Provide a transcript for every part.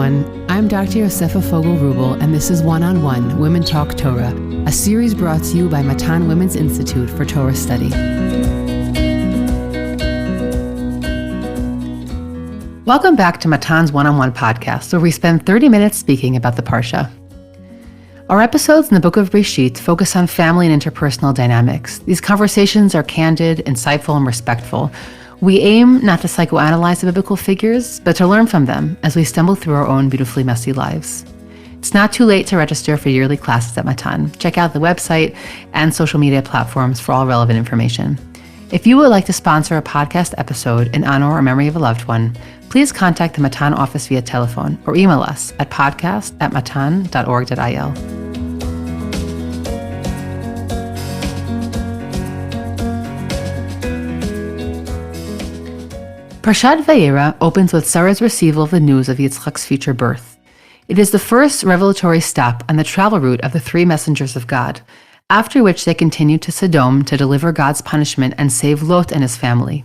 everyone. I'm Dr. Yosefa Fogel-Rubel, and this is One-on-One Women Talk Torah, a series brought to you by Matan Women's Institute for Torah Study. Welcome back to Matan's One-on-One podcast, where we spend 30 minutes speaking about the Parsha. Our episodes in the book of Breishit focus on family and interpersonal dynamics. These conversations are candid, insightful, and respectful. We aim not to psychoanalyze the biblical figures, but to learn from them as we stumble through our own beautifully messy lives. It's not too late to register for yearly classes at Matan. Check out the website and social media platforms for all relevant information. If you would like to sponsor a podcast episode in honor or memory of a loved one, please contact the Matan office via telephone or email us at podcast@matan.org.il. Parshat Vayera opens with Sarah's receival of the news of Yitzchak's future birth. It is the first revelatory stop on the travel route of the three messengers of God, after which they continue to Sodom to deliver God's punishment and save Lot and his family.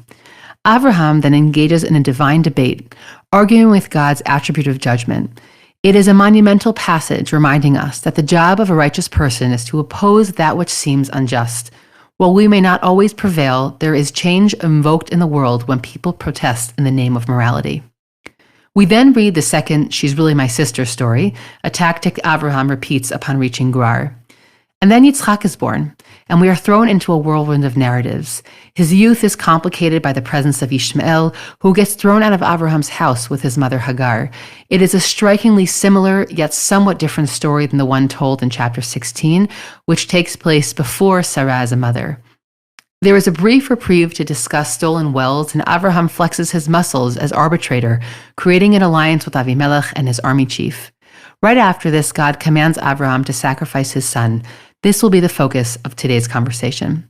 Avraham then engages in a divine debate, arguing with God's attribute of judgment. It is a monumental passage reminding us that the job of a righteous person is to oppose that which seems unjust. While we may not always prevail, there is change invoked in the world when people protest in the name of morality. We then read the second "she's really my sister" story, a tactic Avraham repeats upon reaching Gerar. And then Yitzchak is born, and we are thrown into a whirlwind of narratives. His youth is complicated by the presence of Ishmael, who gets thrown out of Avraham's house with his mother Hagar. It is a strikingly similar yet somewhat different story than the one told in chapter 16, which takes place before Sarah as a mother. There is a brief reprieve to discuss stolen wells, and Avraham flexes his muscles as arbitrator, creating an alliance with Avimelech and his army chief. Right after this, God commands Avraham to sacrifice his son. This will be the focus of today's conversation.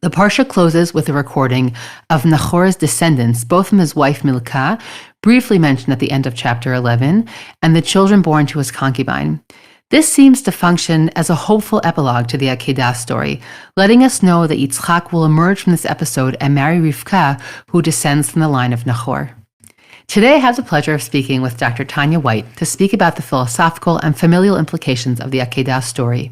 The Parsha closes with a recording of Nachor's descendants, both from his wife Milcah, briefly mentioned at the end of chapter 11, and the children born to his concubine. This seems to function as a hopeful epilogue to the Akedah story, letting us know that Yitzchak will emerge from this episode and marry Rivka, who descends from the line of Nachor. Today I have the pleasure of speaking with Dr. Tanya White to speak about the philosophical and familial implications of the Akedah story.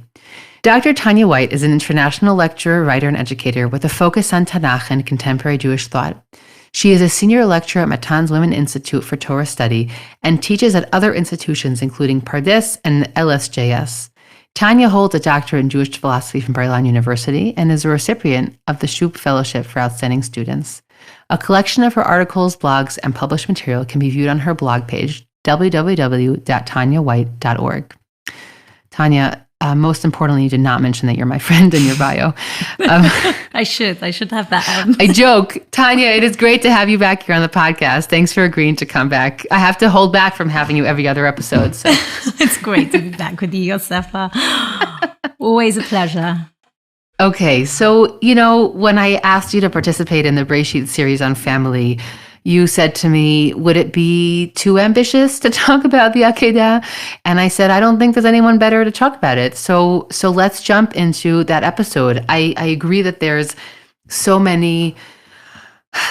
Dr. Tanya White is an international lecturer, writer, and educator with a focus on Tanakh and contemporary Jewish thought. She is a senior lecturer at Matan's Women's Institute for Torah Study and teaches at other institutions including Pardes and LSJS. Tanya holds a doctorate in Jewish philosophy from Bar-Ilan University and is a recipient of the Shoup Fellowship for Outstanding Students. A collection of her articles, blogs, and published material can be viewed on her blog page, www.tanyawhite.org. Tanya, most importantly, you did not mention that you're my friend in your bio. I should have that. I joke. Tanya, it is great to have you back here on the podcast. Thanks for agreeing to come back. I have to hold back from having you every other episode. So. It's great to be back with you, Yosefa. Always a pleasure. Okay, so, when I asked you to participate in the Breishit series on family, you said to me, would it be too ambitious to talk about the Akedah? And I said, I don't think there's anyone better to talk about it. So let's jump into that episode. I agree that there's so many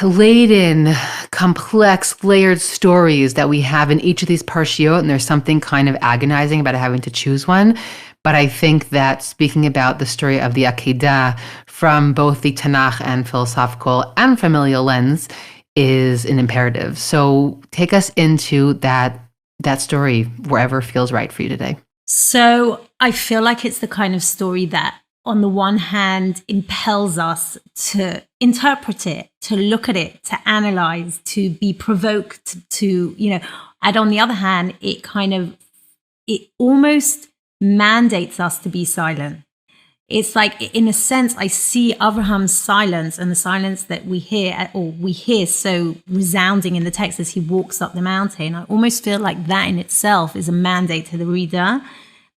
laden, complex, layered stories that we have in each of these parshiot, and there's something kind of agonizing about having to choose one. But I think that speaking about the story of the Akedah from both the Tanakh and philosophical and familial lens is an imperative. So take us into that story wherever feels right for you today. So I feel like it's the kind of story that on the one hand impels us to interpret it, to look at it, to analyze, to be provoked, and on the other hand, it almost mandates us to be silent. It's like, in a sense, I see Avraham's silence and the silence that we hear so resounding in the text as he walks up the mountain. I almost feel like that in itself is a mandate to the reader.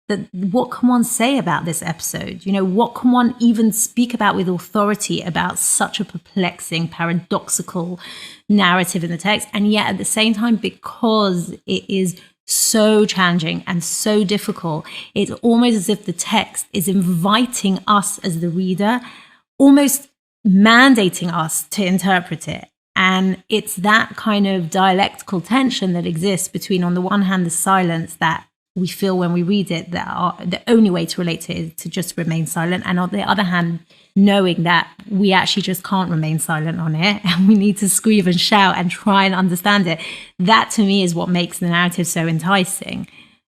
That what can one say about this episode? What can one even speak about with authority about such a perplexing, paradoxical narrative in the text? And yet at the same time, because it is so challenging and so difficult, it's almost as if the text is inviting us as the reader, almost mandating us to interpret it. And it's that kind of dialectical tension that exists between, on the one hand, the silence that we feel when we read it, that the only way to relate to it is to just remain silent. And on the other hand, knowing that we actually just can't remain silent on it and we need to scream and shout and try and understand it. That to me is what makes the narrative so enticing.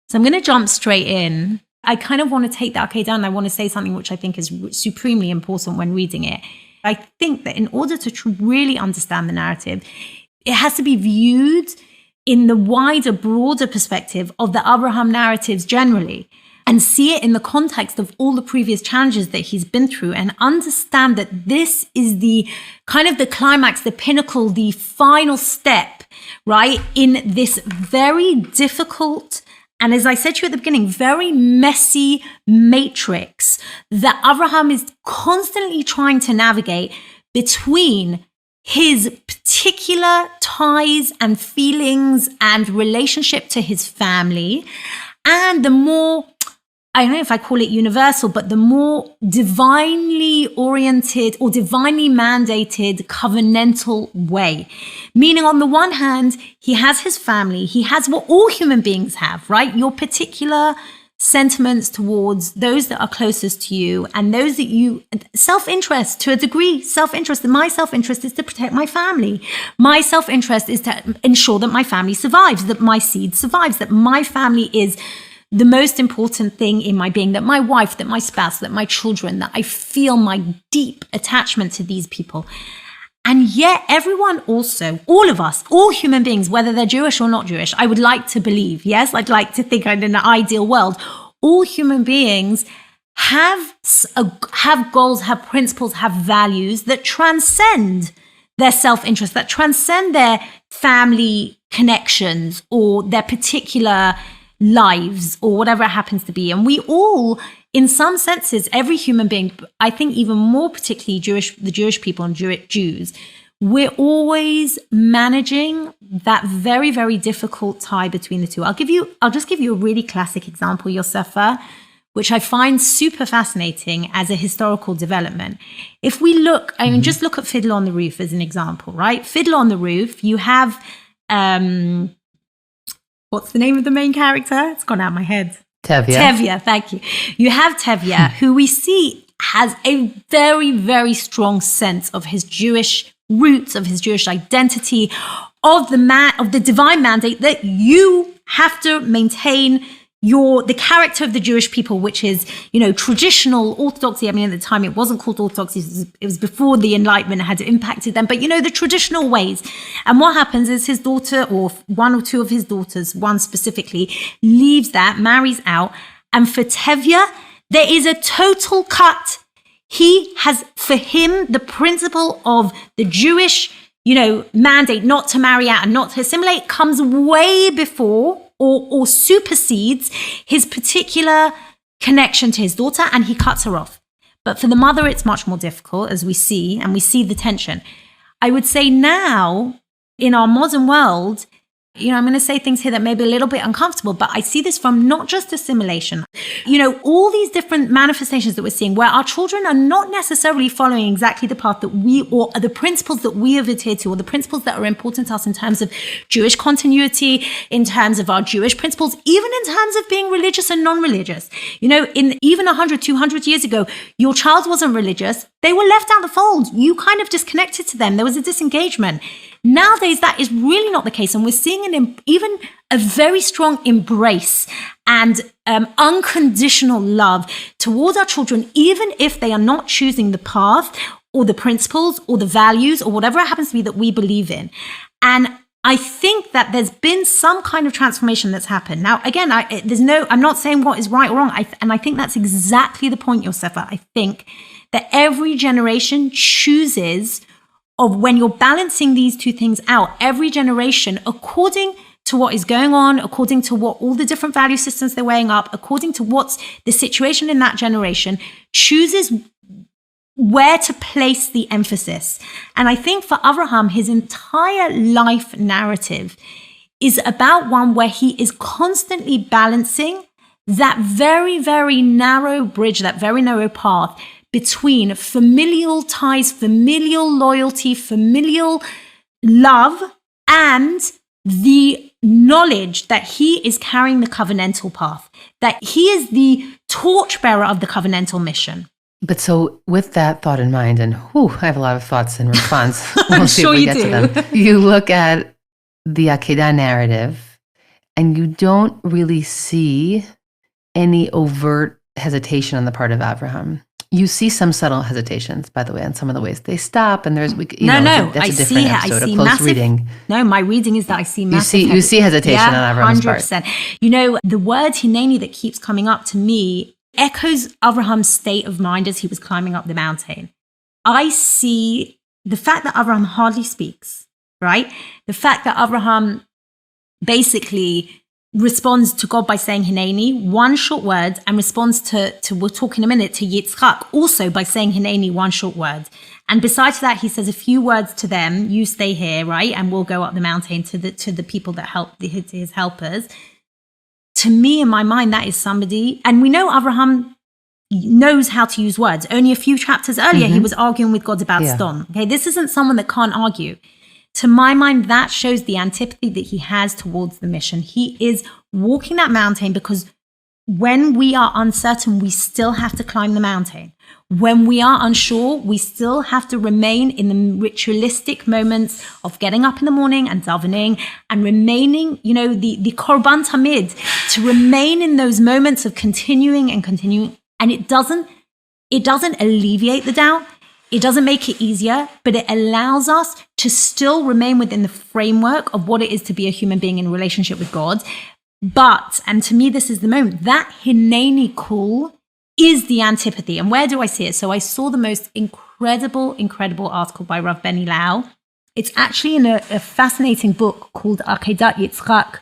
So I'm going to jump straight in. I kind of want to take that down. I want to say something which I think is supremely important when reading it. I think that in order to really understand the narrative, it has to be viewed in the wider, broader perspective of the Avraham narratives generally, and see it in the context of all the previous challenges that he's been through, and understand that this is the kind of the climax, the pinnacle, the final step, right, in this very difficult, and as I said to you at the beginning, very messy matrix that Avraham is constantly trying to navigate between his particular ties and feelings and relationship to his family, and the more, I don't know if I call it universal, but the more divinely oriented or divinely mandated covenantal way. Meaning, on the one hand, he has his family, he has what all human beings have, right? Your particular sentiments towards those that are closest to you, and those that you, self-interest to a degree, self-interest. My self-interest is to protect my family. My self-interest is to ensure that my family survives, that my seed survives, that my family is the most important thing in my being, that my wife, that my spouse, that my children, that I feel my deep attachment to these people. And yet everyone also, all of us, all human beings, whether they're Jewish or not Jewish, I would like to believe, yes, I'd like to think in an ideal world, all human beings have goals, have principles, have values that transcend their self-interest, that transcend their family connections or their particular lives or whatever it happens to be. And we all, in some senses, every human being, I think even more particularly the Jewish people and Jews, we're always managing that very, very difficult tie between the two. I'll just give you a really classic example, Yosefa, which I find super fascinating as a historical development. If we look, I mean, just look at Fiddler on the Roof as an example, right? Fiddler on the Roof, you have, what's the name of the main character? It's gone out of my head. Tevye, thank you. You have Tevye, who we see has a very, very strong sense of his Jewish roots, of his Jewish identity, of the divine mandate that you have to maintain the character of the Jewish people, which is, traditional orthodoxy. I mean, at the time it wasn't called orthodoxy. It was before the Enlightenment had impacted them, but the traditional ways. And what happens is his daughter, or one or two of his daughters, one specifically, leaves that, marries out. And for Tevye, there is a total cut. He has, for him, the principle of the Jewish, mandate not to marry out and not to assimilate comes way before or supersedes his particular connection to his daughter, and he cuts her off. But for the mother, it's much more difficult, as we see, and we see the tension. I would say now, in our modern world, I'm going to say things here that may be a little bit uncomfortable, but I see this from not just assimilation. All these different manifestations that we're seeing where our children are not necessarily following exactly the path that or the principles that we have adhered to, or the principles that are important to us in terms of Jewish continuity, in terms of our Jewish principles, even in terms of being religious and non-religious. In even 100, 200 years ago, your child wasn't religious. They were left out of the fold. You kind of disconnected to them. There was a disengagement. Nowadays, that is really not the case. And we're seeing even a very strong embrace and unconditional love towards our children, even if they are not choosing the path or the principles or the values or whatever it happens to be that we believe in. And I think that there's been some kind of transformation that's happened. Now, again, I'm not saying what is right or wrong. And I think that's exactly the point, Yosefa. I think that every generation chooses, of when you're balancing these two things out, every generation, according to what is going on, according to what all the different value systems they're weighing up, according to what's the situation in that generation, chooses where to place the emphasis. And I think for Avraham, his entire life narrative is about one where he is constantly balancing that very, very narrow bridge, that very narrow path between familial ties, familial loyalty, familial love and the knowledge that he is carrying the covenantal path, that he is the torchbearer of the covenantal mission. But so with that thought in mind, and I have a lot of thoughts in response. I'm sure you do. To them. You look at the Akedah narrative and you don't really see any overt hesitation on the part of Avraham. You see some subtle hesitations, by the way, on some of the ways they stop, and that's a different episode, a close reading. No, my reading is that I see massive. You see hesitation on Avraham's part. 100%. The word hineni that keeps coming up to me echoes Avraham's state of mind as he was climbing up the mountain. I see the fact that Avraham hardly speaks, right? The fact that Avraham basically responds to God by saying hineni, one short word, and responds to we'll talk in a minute, to Yitzchak also by saying hineni, one short word. And besides that, he says a few words to them, you stay here, right? And we'll go up the mountain to the people that help, his helpers. To me, in my mind, that is somebody, and we know Avraham knows how to use words. Only a few chapters earlier, he was arguing with God about Sdom. Okay, this isn't someone that can't argue. To my mind, that shows the antipathy that he has towards the mission. He is walking that mountain because when we are uncertain, we still have to climb the mountain. When we are unsure, we still have to remain in the ritualistic moments of getting up in the morning and davening and remaining, the korban tamid, to remain in those moments of continuing. And it doesn't alleviate the doubt. It doesn't make it easier, but it allows us to still remain within the framework of what it is to be a human being in a relationship with God. But, and to me, this is the moment, that hineni call is the antipathy. And where do I see it? So I saw the most incredible article by Rav Benny Lau. It's actually in a fascinating book called Akedat Yitzchak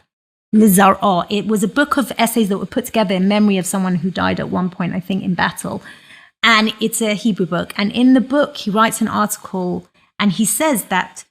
Lizar'ah. It was a book of essays that were put together in memory of someone who died at one point, I think, in battle. And it's a Hebrew book. And in the book, he writes an article and he says that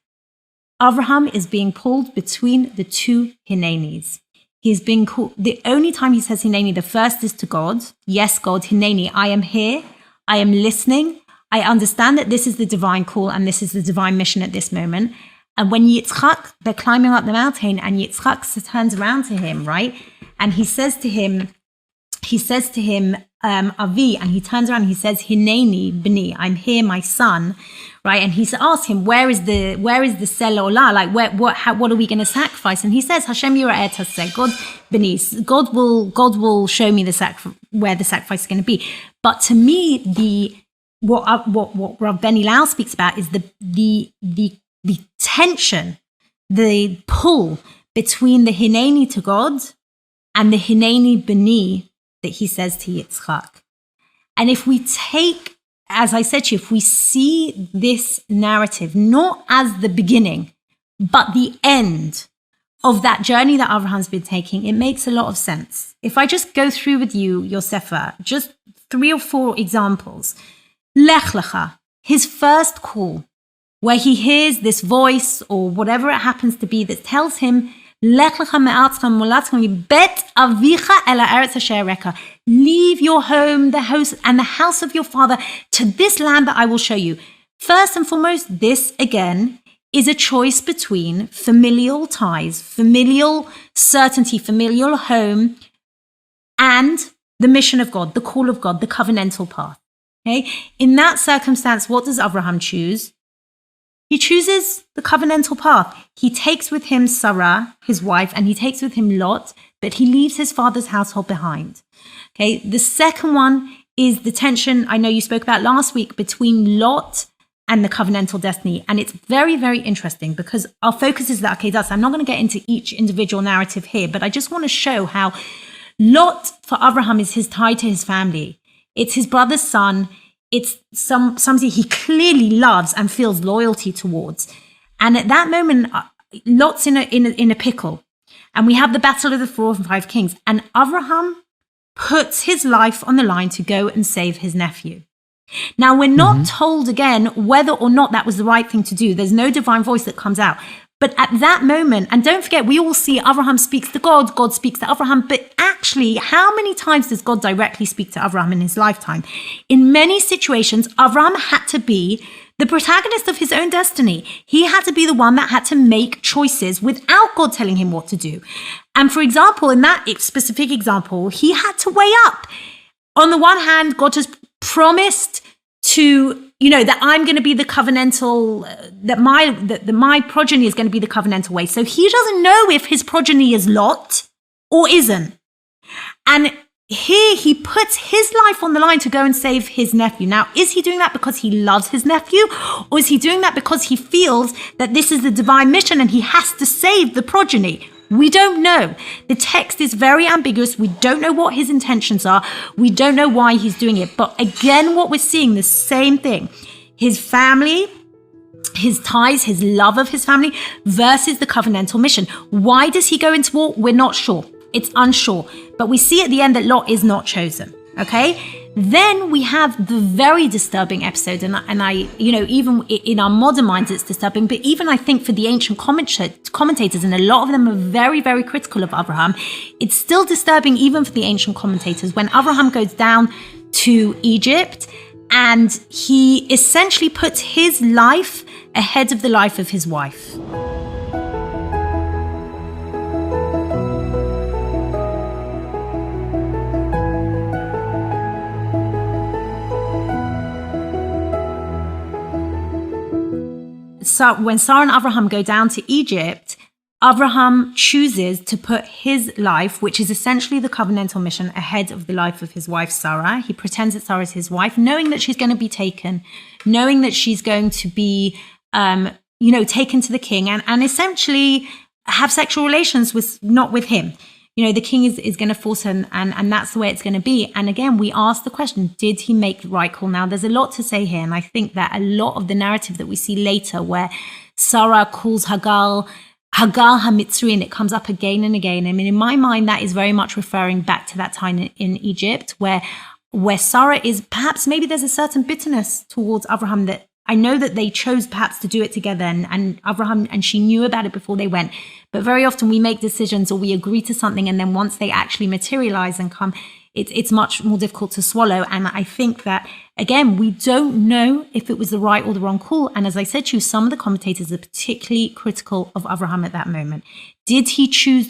Avraham is being pulled between the two hinenis. He's being called, the only time he says hineni, the first is to God. Yes, God, hineni, I am here. I am listening. I understand that this is the divine call and this is the divine mission at this moment. And when Yitzchak, they're climbing up the mountain and Yitzchak turns around to him, right? And he says to him, Avi, and he turns around and he says, hineni b'ni, I'm here, my son, right? And he asks him, where is the sel olah? Like, what are we going to sacrifice? And he says, Hashem yira'eh taseh, God b'ni, God will show me where the sacrifice is going to be. But to me, what Rav Benny Lau speaks about is the tension, the pull between the hineni to God and the hineni b'ni that he says to Yitzchak. And if we take, as I said to you, if we see this narrative not as the beginning, but the end of that journey that Avraham's been taking, it makes a lot of sense. If I just go through with you, your Sefer, just 3 or 4 examples. Lech Lecha, his first call, where he hears this voice or whatever it happens to be that tells him, Lech lecha me'atzcha molatzcha bet avicha el ha'eretz asher ereka. Leave your home, the house, and the house of your father to this land that I will show you. First and foremost, this again is a choice between familial ties, familial certainty, familial home, and the mission of God, the call of God, the covenantal path. Okay? In that circumstance, what does Avraham choose? He chooses the covenantal path. He takes with him Sarah, his wife, and he takes with him Lot, but he leaves his father's household behind. Okay, the second one is the tension I know you spoke about last week between Lot and the covenantal destiny. And it's very, very interesting because our focus is that, okay, I'm not going to get into each individual narrative here, but I just want to show how Lot for Avraham is his tie to his family. It's his brother's son. It's somebody he clearly loves and feels loyalty towards. And at that moment, Lot's in a pickle. And we have the battle of the 4 and 5 kings. And Avraham puts his life on the line to go and save his nephew. Now, we're not told again whether or not that was the right thing to do. There's no divine voice that comes out. But at that moment, and don't forget, we all see Avraham speaks to God, God speaks to Avraham. But actually, how many times does God directly speak to Avraham in his lifetime? In many situations, Avraham had to be the protagonist of his own destiny. He had to be the one that had to make choices without God telling him what to do. And for example, in that specific example, he had to weigh up. On the one hand, God has promised to, that I'm going to be the covenantal, that my progeny is going to be the covenantal way. So he doesn't know if his progeny is Lot or isn't. And here he puts his life on the line to go and save his nephew. Now, is he doing that because he loves his nephew? Or is he doing that because he feels that this is the divine mission and he has to save the progeny? We don't know. The text is very ambiguous. We don't know what his intentions are. We don't know why he's doing it. But again, what we're seeing, the same thing. His family, his ties, his love of his family versus the covenantal mission. Why does he go into war? We're not sure. It's unsure. But we see at the end that Lot is not chosen. Okay? Then we have the very disturbing episode, and I, even in our modern minds, it's disturbing, but even I think for the ancient commentators, and a lot of them are very, very critical of Avraham, it's still disturbing even for the ancient commentators when Avraham goes down to Egypt and he essentially puts his life ahead of the life of his wife. So when Sarah and Avraham go down to Egypt, Avraham chooses to put his life, which is essentially the covenantal mission, ahead of the life of his wife, Sarah. He pretends that Sarah is his wife, knowing that she's going to be taken, knowing that she's going to be, taken to the king and essentially have sexual relations not with him. The king is going to force her and that's the way it's going to be. And again, we ask the question, did he make the right call? Now, there's a lot to say here. And I think that a lot of the narrative that we see later where Sarah calls Hagar HaMitzri, and it comes up again and again. I mean, in my mind, that is very much referring back to that time in Egypt where Sarah is perhaps, maybe there's a certain bitterness towards Avraham that I know that they chose perhaps to do it together and Avraham, and she knew about it before they went. But very often we make decisions or we agree to something and then once they actually materialize and come, it's much more difficult to swallow. And I think that, again, we don't know if it was the right or the wrong call. And as I said to you, some of the commentators are particularly critical of Avraham at that moment. Did he choose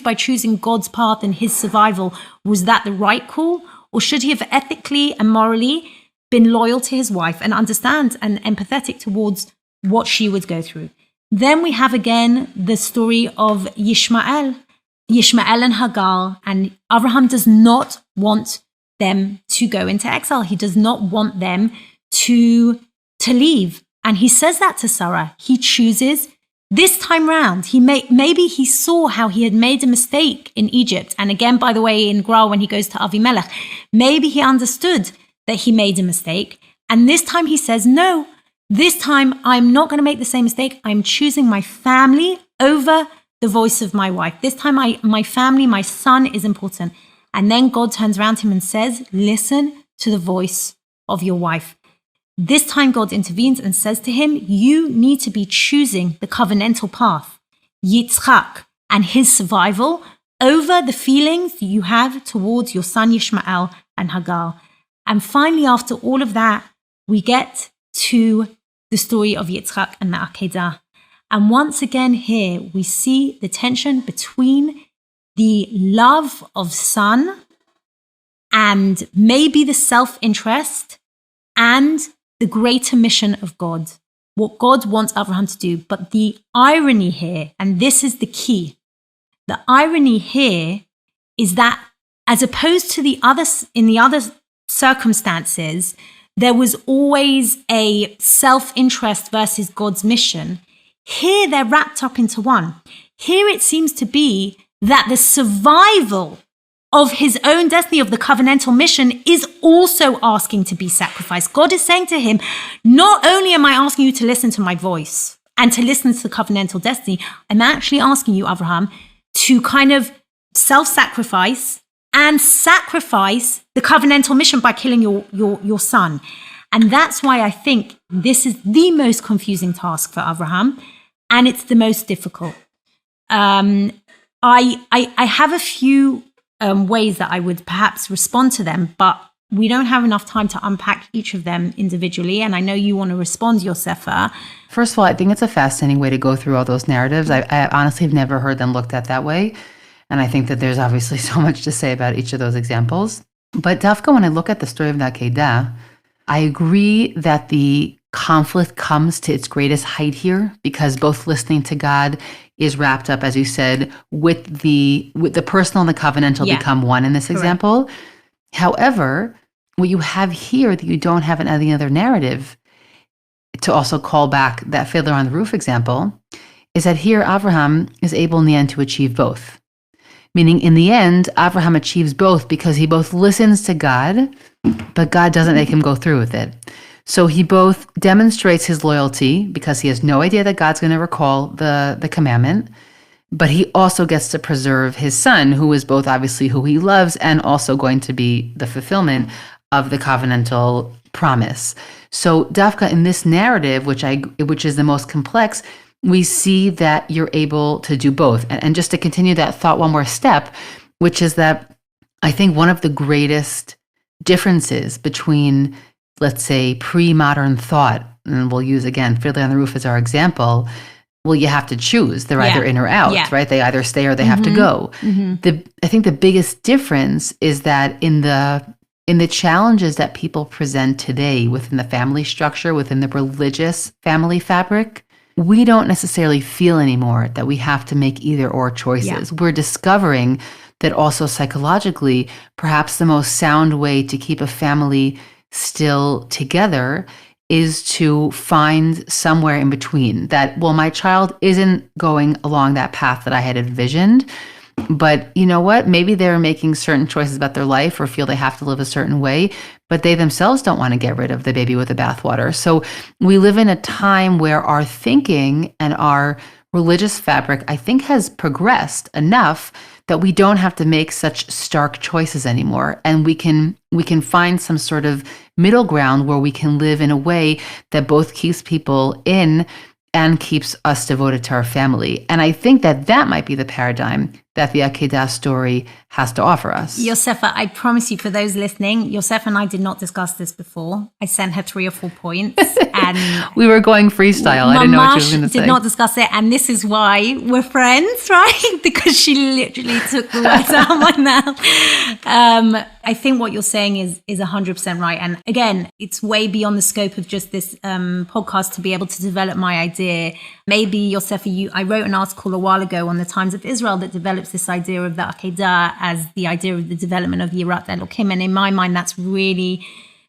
by choosing God's path and his survival? Was that the right call? Or should he have ethically and morally been loyal to his wife and understand and empathetic towards what she would go through? Then we have again the story of Yishmael and Hagar, and Avraham does not want them to go into exile. He does not want them to leave. And he says that to Sarah. He chooses this time round. Maybe he saw how he had made a mistake in Egypt. And again, by the way, in Gra, when he goes to Avimelech, maybe he understood that he made a mistake. And this time he says, no, this time I'm not going to make the same mistake. I'm choosing my family over the voice of my wife. This time my family, my son is important. And then God turns around to him and says, listen to the voice of your wife. This time God intervenes and says to him, you need to be choosing the covenantal path, Yitzchak, and his survival over the feelings you have towards your son Yishmael and Hagar. And finally, after all of that, we get to the story of Yitzchak and the Akedah. And once again here, we see the tension between the love of son and maybe the self-interest and the greater mission of God, what God wants Avraham to do. But the irony here, and this is the key, the irony here is that as opposed to the other circumstances, there was always a self-interest versus God's mission. Here they're wrapped up into one. Here it seems to be that the survival of his own destiny, of the covenantal mission, is also asking to be sacrificed. God is saying to him, not only am I asking you to listen to my voice and to listen to the covenantal destiny, I'm actually asking you, Avraham, to kind of self-sacrifice and sacrifice the covenantal mission by killing your son. And that's why I think this is the most confusing task for Avraham, and it's the most difficult. I have a few ways that I would perhaps respond to them, but We don't have enough time to unpack each of them individually. And I know you want to respond, Yosefa. First of all, I think it's a fascinating way to go through all those narratives. I honestly have never heard them looked at that way. And I think that there's obviously so much to say about each of those examples. But Dafka, when I look at the story of the Akedah, I agree that the conflict comes to its greatest height here because both listening to God is wrapped up, as you said, with the personal and the covenantal become one in this example. However, what you have here that you don't have in any other narrative, to also call back that Fiddler on the Roof example, is that here Avraham is able in the end to achieve both. Meaning in the end, Avraham achieves both because he both listens to God, but God doesn't make him go through with it. So he both demonstrates his loyalty because he has no idea that God's going to recall the commandment, but he also gets to preserve his son, who is both obviously who he loves and also going to be the fulfillment of the covenantal promise. So Dafka, in this narrative, which is the most complex, we see that you're able to do both. And just to continue that thought one more step, which is that I think one of the greatest differences between, let's say, pre-modern thought, and we'll use, again, Fiddler on the Roof as our example, well, you have to choose. They're either in or out, right? They either stay or they have to go. I think the biggest difference is that in the challenges that people present today within the family structure, within the religious family fabric, we don't necessarily feel anymore that we have to make either or choices. We're discovering that also psychologically, perhaps the most sound way to keep a family still together is to find somewhere in between. That, well, my child isn't going along that path that I had envisioned, but you know what? Maybe they're making certain choices about their life or feel they have to live a certain way, but they themselves don't want to get rid of the baby with the bathwater. So we live in a time where our thinking and our religious fabric, I think, has progressed enough that we don't have to make such stark choices anymore. And we can find some sort of middle ground where we can live in a way that both keeps people in and keeps us devoted to our family. And I think that might be the paradigm that the Akedah story has to offer us. Yosefa, I promise you, for those listening, Yosefa and I did not discuss this before. I sent her 3 or 4 points. And we were going freestyle. I didn't know what she was going to say. Did not discuss it. And this is why we're friends, right? Because she literally took the words out of my mouth. I think what you're saying is 100% right. And again, it's way beyond the scope of just this podcast to be able to develop my idea. Maybe, Yosefa, I wrote an article a while ago on the Times of Israel that develops this idea of the Akedah as the idea of the development of Yirat Elokim. And in my mind, that's really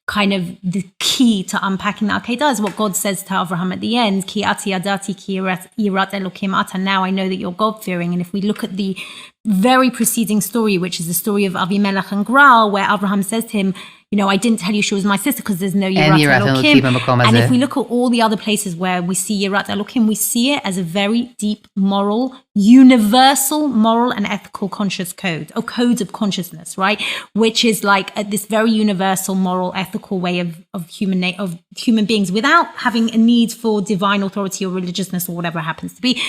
kind of the key to unpacking the Akedah, is what God says to Avraham at the end, Ki ati yadati ki yirat Elokim ata, now I know that you're God-fearing. And if we look at the very preceding story, which is the story of Avimelech and Gral, where Avraham says to him, I didn't tell you she was my sister because there's no Yirat Elokim. And if we look at all the other places where we see Yirat Elokim, we see it as a very deep moral, universal moral and ethical conscious code, or codes of consciousness, right? Which is like this very universal moral, ethical way of human beings without having a need for divine authority or religiousness or whatever it happens to be.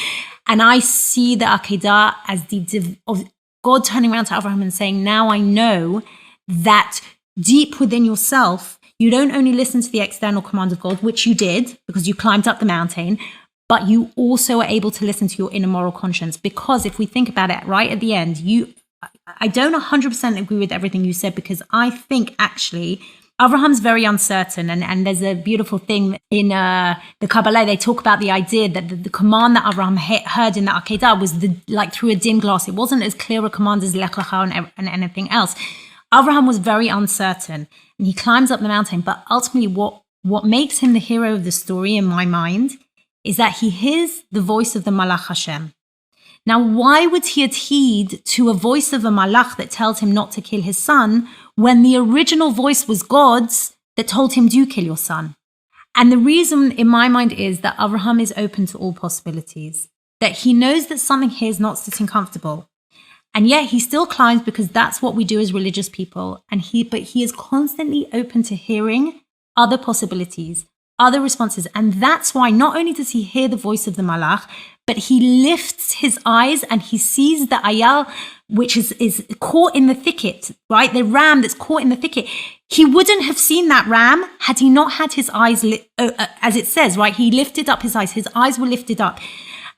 And I see the Akedah as of God turning around to Avraham and saying, now I know that deep within yourself, you don't only listen to the external command of God, which you did because you climbed up the mountain, but you also are able to listen to your inner moral conscience. Because if we think about it right at the end, I don't 100% agree with everything you said, because I think actually Avraham's very uncertain. And there's a beautiful thing in the Kabbalah. They talk about the idea that the command that Avraham heard in the Akedah was like through a dim glass. It wasn't as clear a command as Lech Lecha and anything else. Avraham was very uncertain, and he climbs up the mountain. But ultimately, what makes him the hero of the story, in my mind, is that he hears the voice of the Malach Hashem. Now, why would he adhere to a voice of a Malach that tells him not to kill his son when the original voice was God's that told him, do kill your son? And the reason, in my mind, is that Avraham is open to all possibilities, that he knows that something here is not sitting comfortable. And yet he still climbs because that's what we do as religious people. But he is constantly open to hearing other possibilities, other responses. And that's why not only does he hear the voice of the Malach, but he lifts his eyes and he sees the ayal, which is caught in the thicket, right? The ram that's caught in the thicket. He wouldn't have seen that ram had he not had his eyes, as it says, right? He lifted up his eyes were lifted up.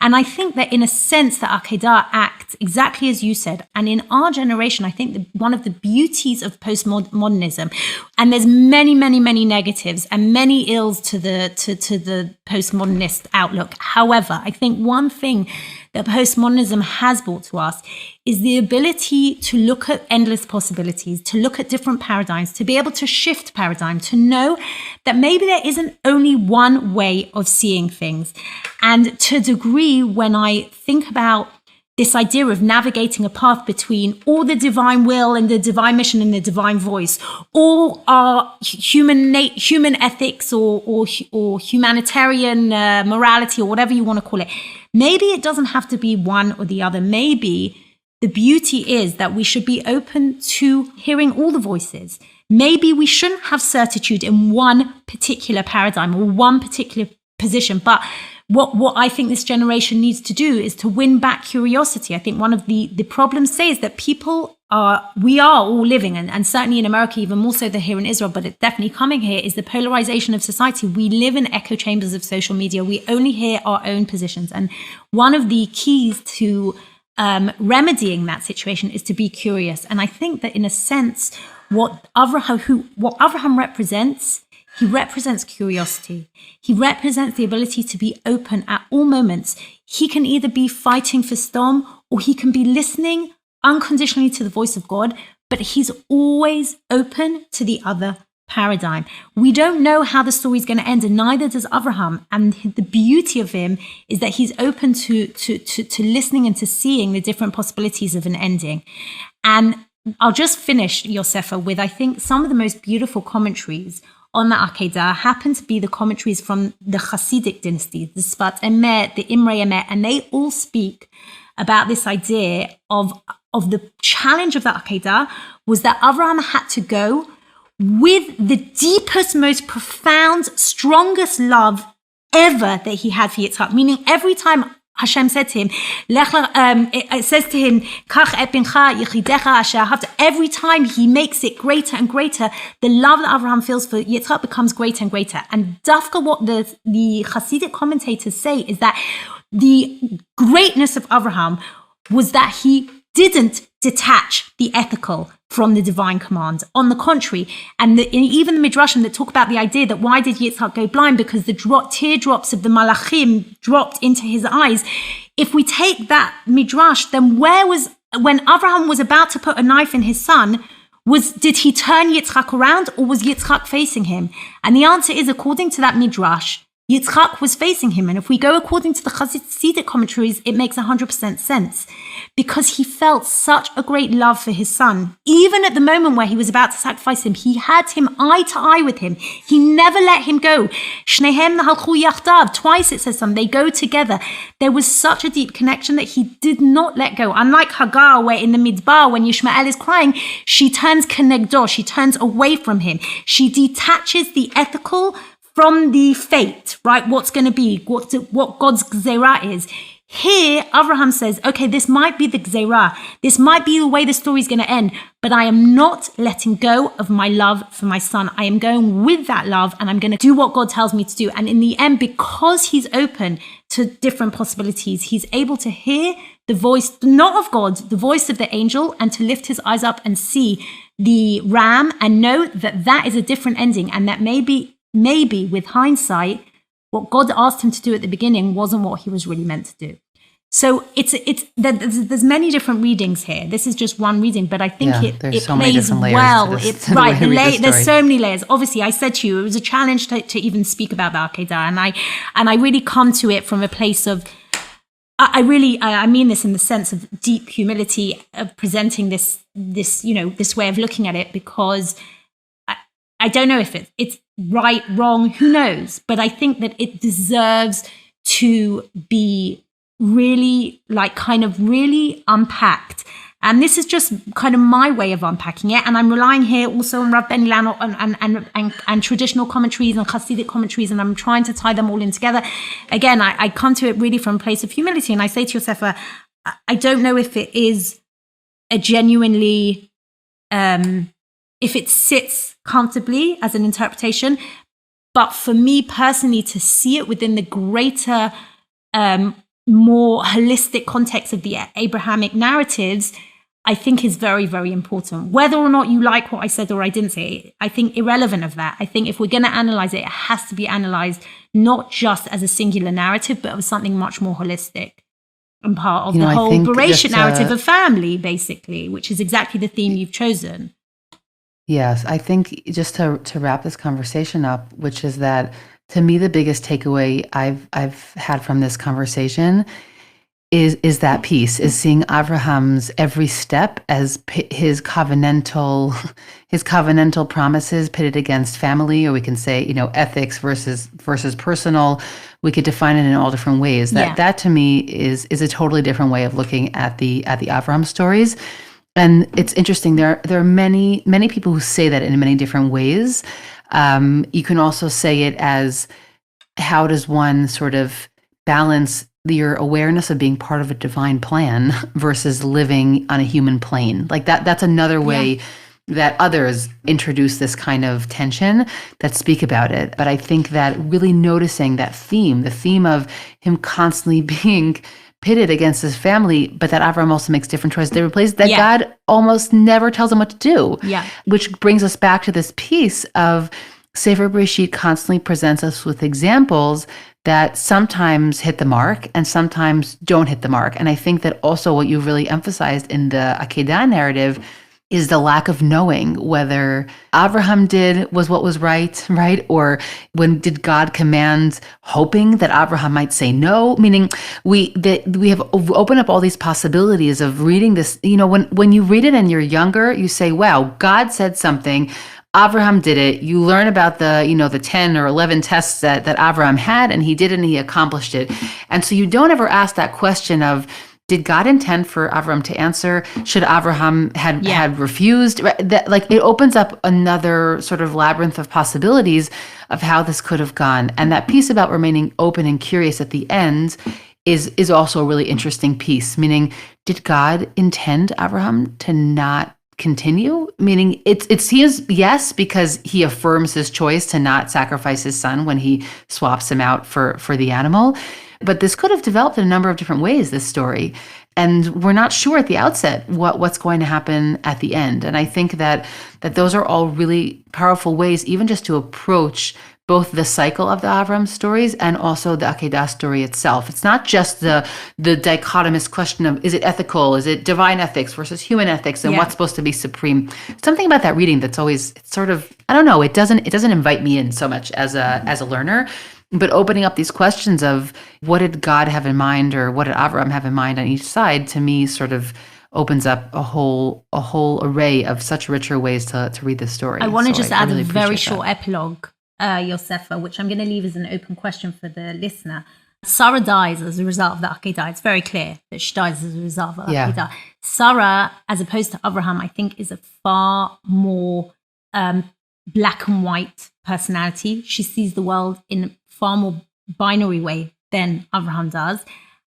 And I think that in a sense, the Akedah acts exactly as you said. And in our generation, I think one of the beauties of postmodernism, and there's many, many, many negatives and many ills to the postmodernist outlook. However, I think one thing that postmodernism has brought to us is the ability to look at endless possibilities, to look at different paradigms, to be able to shift paradigm, to know that maybe there isn't only one way of seeing things. And to a degree, when I think about this idea of navigating a path between all the divine will and the divine mission and the divine voice, all our human ethics or humanitarian morality or whatever you want to call it, maybe it doesn't have to be one or the other. Maybe the beauty is that we should be open to hearing all the voices. Maybe we shouldn't have certitude in one particular paradigm or one particular position, but what I think this generation needs to do is to win back curiosity. I think one of the problems is that we are all living, and certainly in America, even more so than here in Israel, but it's definitely coming here, is the polarization of society. We live in echo chambers of social media. We only hear our own positions. And one of the keys to remedying that situation is to be curious. And I think that in a sense, what Avraham represents, he represents curiosity. He represents the ability to be open at all moments. He can either be fighting for Sdom or he can be listening unconditionally to the voice of God, but he's always open to the other paradigm. We don't know how the story is going to end, and neither does Avraham. And the beauty of him is that he's open to listening and to seeing the different possibilities of an ending. And I'll just finish your Sefer with, I think, some of the most beautiful commentaries on the Akedah happen to be the commentaries from the Hasidic dynasty, the Sfat Emet, the Imre Emet, and they all speak about this idea of the challenge of the Akedah was that Avraham had to go with the deepest, most profound, strongest love ever that he had for Yitzchak, meaning every time Hashem said to him, it says to him, Kach et bincha yichidecha asher ahavta. Every time he makes it greater and greater, the love that Avraham feels for Yitzchak becomes greater and greater. And Dafka, what the Hasidic commentators say is that the greatness of Avraham was that he didn't detach the ethical from the divine command. On the contrary, and even the Midrashim that talk about the idea that why did Yitzchak go blind? Because the teardrops of the Malachim dropped into his eyes. If we take that Midrash, then when Avraham was about to put a knife in his son, did he turn Yitzchak around or was Yitzchak facing him? And the answer is, according to that Midrash, Yitzchak was facing him. And if we go according to the Hasidic commentaries, it makes 100% sense because he felt such a great love for his son. Even at the moment where he was about to sacrifice him, he had him eye to eye with him. He never let him go. Shnehem nahalchu yachdav. Twice it says something. They go together. There was such a deep connection that he did not let go. Unlike Hagar, where in the Midbar, when Yishmael is crying, she turns kenegdo. She turns away from him. She detaches the ethical from the fate, right? What's going to be, what God's gzerah is. Here, Avraham says, okay, this might be the gzerah. This might be the way the story is going to end, but I am not letting go of my love for my son. I am going with that love and I'm going to do what God tells me to do. And in the end, because he's open to different possibilities, he's able to hear the voice, not of God, the voice of the angel, and to lift his eyes up and see the ram and know that that is a different ending, and that maybe with hindsight, what God asked him to do at the beginning wasn't what he was really meant to do. So there's many different readings here. This is just one reading, but I think it plays well. It's right. There's so many layers. Obviously, I said to you, it was a challenge to even speak about the Akedah, and I really come to it from a place of, I mean this in the sense of deep humility of presenting this way of looking at it, because I don't know if it's right, wrong, who knows? But I think that it deserves to be really really unpacked. And this is just kind of my way of unpacking it. And I'm relying here also on Rav Ben Ilan and traditional commentaries and Hasidic commentaries, and I'm trying to tie them all in together. Again, I come to it really from a place of humility. And I say to yourself, I don't know if it is a genuinely if it sits comfortably as an interpretation. But for me personally, to see it within the greater, more holistic context of the Abrahamic narratives, I think is very, very important. Whether or not you like what I said or I didn't say, I think irrelevant of that. I think if we're going to analyze it, it has to be analyzed not just as a singular narrative, but as something much more holistic and part of the whole Breishit narrative of family, basically, which is exactly the theme you've chosen. Yes, I think just to wrap this conversation up, which is that to me the biggest takeaway I've had from this conversation is that piece, is seeing Avraham's every step as his covenantal promises pitted against family, or we can say, ethics versus personal. We could define it in all different ways. That to me is a totally different way of looking at the Avraham stories. And it's interesting. There are many people who say that in many different ways. You can also say it as, how does one sort of balance your awareness of being part of a divine plan versus living on a human plane? Like that's another way that others introduce this kind of tension that speak about it. But I think that really noticing that theme, the theme of him constantly being pitted against his family, but that Avraham also makes different choices. They replace that God almost never tells him what to do. Yeah. Which brings us back to this piece of Sefer Breishit constantly presents us with examples that sometimes hit the mark and sometimes don't hit the mark. And I think that also what you really emphasized in the Akedah narrative is the lack of knowing whether Avraham was what was right? Or when did God command, hoping that Avraham might say no? Meaning we have opened up all these possibilities of reading this. When you read it and you're younger, you say, wow, God said something, Avraham did it. You learn about the 10 or 11 tests that Avraham had, and he did it and he accomplished it. And so you don't ever ask that question of, did God intend for Avraham to answer? Should Avraham had refused? That it opens up another sort of labyrinth of possibilities of how this could have gone. And that piece about remaining open and curious at the end is also a really interesting piece. Meaning, did God intend Avraham to not continue? Meaning it seems yes, because he affirms his choice to not sacrifice his son when he swaps him out for the animal. But this could have developed in a number of different ways, this story. And we're not sure at the outset what's going to happen at the end. And I think that those are all really powerful ways, even just to approach both the cycle of the Avraham stories and also the Akedah story itself. It's not just the dichotomous question of, is it ethical? Is it divine ethics versus human ethics? And what's supposed to be supreme? Something about that reading that's always, it's sort of, I don't know, it doesn't invite me in so much as a learner. But opening up these questions of what did God have in mind, or what did Avraham have in mind on each side, to me sort of opens up a whole array of such richer ways to read this story. I want to just add a very short epilogue, Yosefa, which I'm going to leave as an open question for the listener. Sarah dies as a result of the Akedah. It's very clear that she dies as a result of the Akedah. Sarah, as opposed to Avraham, I think is a far more black and white personality. She sees the world in far more binary way than Avraham does.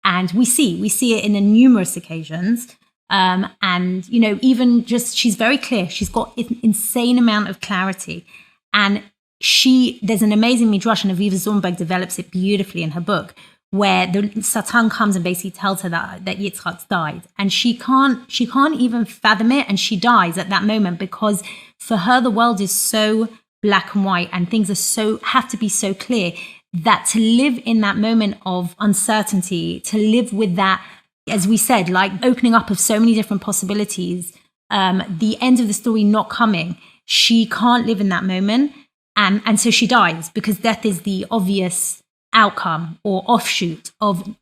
And we see it in numerous occasions. And, even just, she's very clear. She's got an insane amount of clarity. And there's an amazing midrash, and Aviva Zornberg develops it beautifully in her book, where the Satan comes and basically tells her that Yitzchak's died. And she can't even fathom it. And she dies at that moment, because for her, the world is so black and white and things have to be so clear, that to live in that moment of uncertainty, to live with that, as we said, like opening up of so many different possibilities, the end of the story not coming, she can't live in that moment. And so she dies, because death is the obvious outcome or offshoot of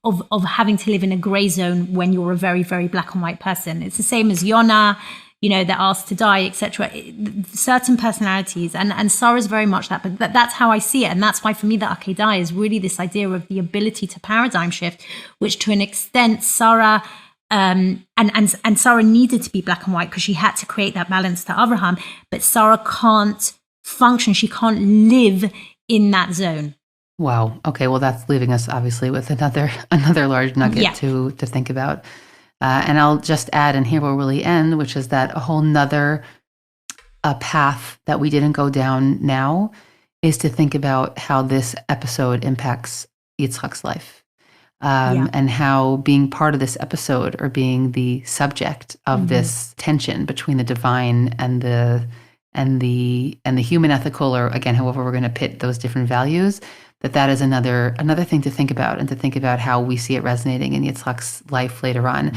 having to live in a gray zone when you're a very, very black and white person. It's the same as Yonah, they're asked to die, etc. Certain personalities, and Sarah's very much that, but that's how I see it. And that's why for me, the Akedah is really this idea of the ability to paradigm shift, which to an extent Sarah, and Sarah needed to be black and white because she had to create that balance to Avraham, but Sarah can't function, she can't live in that zone. Wow. Okay. Well, that's leaving us obviously with another large nugget to think about. And I'll just add, and here we'll really end, which is that a whole nother a path that we didn't go down now is to think about how this episode impacts Yitzchak's life. And how being part of this episode, or being the subject of this tension between the divine and the human ethical, or again, however we're going to pit those different values, that is another thing to think about, and to think about how we see it resonating in Yitzchak's life later on.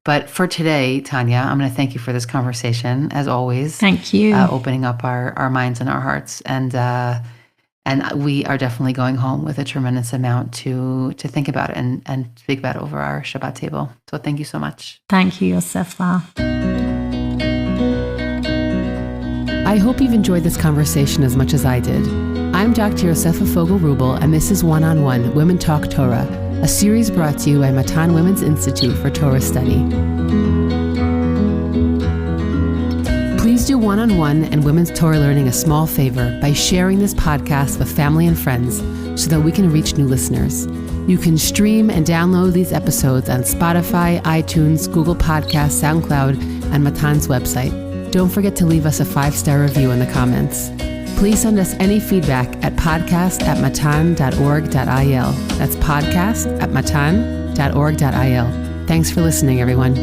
But for today, Tanya, I'm going to thank you for this conversation, as always. Thank you. Opening up our minds and our hearts. And we are definitely going home with a tremendous amount to think about and speak about over our Shabbat table. So thank you so much. Thank you, Yosefa. I hope you've enjoyed this conversation as much as I did. I'm Dr. Yosefa Fogel-Rubel, and this is One-on-One Women Talk Torah, a series brought to you by Matan Women's Institute for Torah Study. Please do One-on-One and Women's Torah Learning a small favor by sharing this podcast with family and friends so that we can reach new listeners. You can stream and download these episodes on Spotify, iTunes, Google Podcasts, SoundCloud, and Matan's website. Don't forget to leave us a 5-star review in the comments. Please send us any feedback at podcast@matan.org.il. That's podcast@matan.org.il. Thanks for listening, everyone.